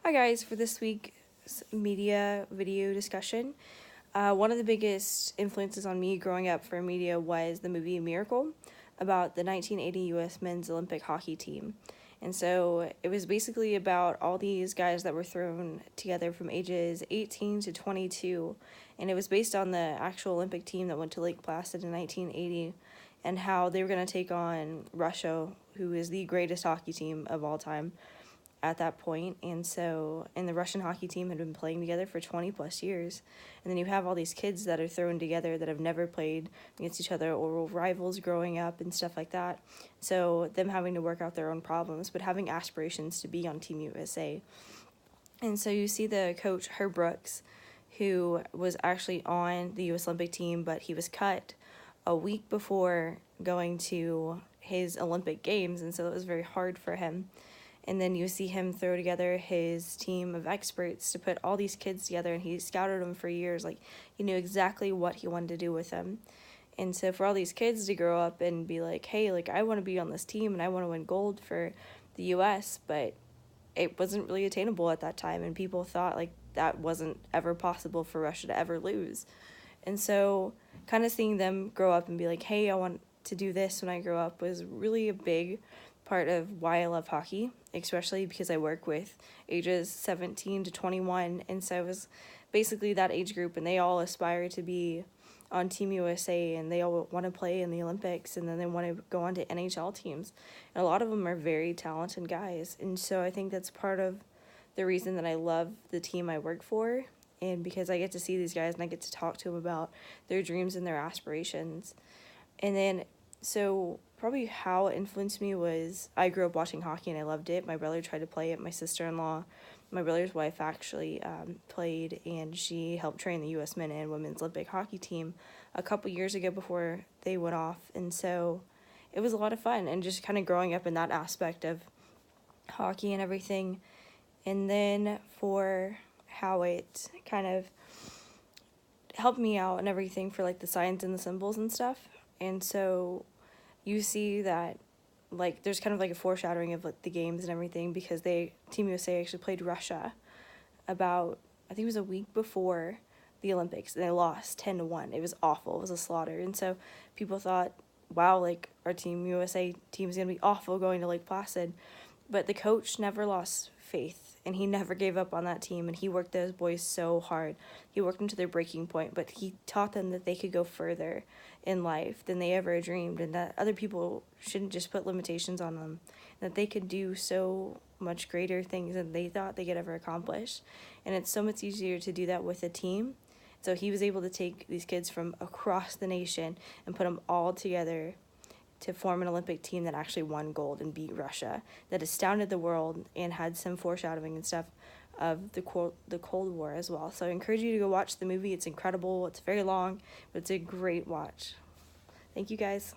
Hi guys, for this week's media video discussion, one of the biggest influences on me growing up for media was the movie Miracle about the 1980 U.S. men's Olympic hockey team. And so it was basically about all these guys that were thrown together from ages 18 to 22. And it was based on the actual Olympic team that went to Lake Placid in 1980 and how they were going to take on Russia, who is the greatest hockey team of all time at that point. And the Russian hockey team had been playing together for 20 plus years. And then you have all these kids that are thrown together that have never played against each other or were rivals growing up and stuff like that. So them having to work out their own problems, but having aspirations to be on Team USA. And so you see the coach, Herb Brooks, who was actually on the U.S. Olympic team, but he was cut a week before going to his Olympic Games, and so it was very hard for him. And then you see him throw together his team of experts to put all these kids together, and he scouted them for years. Like, he knew exactly what he wanted to do with them. And so for all these kids to grow up and be like, hey, like, I want to be on this team and I want to win gold for the U.S., but it wasn't really attainable at that time, and people thought, like, that wasn't ever possible for Russia to ever lose. And so kind of seeing them grow up and be like, hey, I want to do this when I grow up was really a big part of why I love hockey, especially because I work with ages 17 to 21, and so I was basically that age group, and they all aspire to be on Team USA, and they all want to play in the Olympics, and then they want to go on to NHL teams, and a lot of them are very talented guys, and so I think that's part of the reason that I love the team I work for, and because I get to see these guys and I get to talk to them about their dreams and their aspirations. And then, so probably how it influenced me was I grew up watching hockey and I loved it. My brother tried to play it. My sister-in-law, my brother's wife, actually played, and she helped train the U.S. men and women's Olympic hockey team a couple years ago before they went off. And so it was a lot of fun, and just kind of growing up in that aspect of hockey and everything. And then for how it kind of helped me out and everything for like the signs and the symbols and stuff. And so you see that, like, there's kind of like a foreshadowing of like the games and everything, because Team USA actually played Russia about, I think it was a week before the Olympics, and they lost 10-1. It was awful. It was a slaughter. And so people thought, wow, like, our Team USA team is going to be awful going to Lake Placid. But the coach never lost faith, and he never gave up on that team, and he worked those boys so hard. He worked them to their breaking point, but he taught them that they could go further in life than they ever dreamed, and that other people shouldn't just put limitations on them, that they could do so much greater things than they thought they could ever accomplish. And it's so much easier to do that with a team. So he was able to take these kids from across the nation and put them all together to form an Olympic team that actually won gold and beat Russia, that astounded the world and had some foreshadowing and stuff of the Cold War as well. So I encourage you to go watch the movie. It's incredible. It's very long, but it's a great watch. Thank you, guys.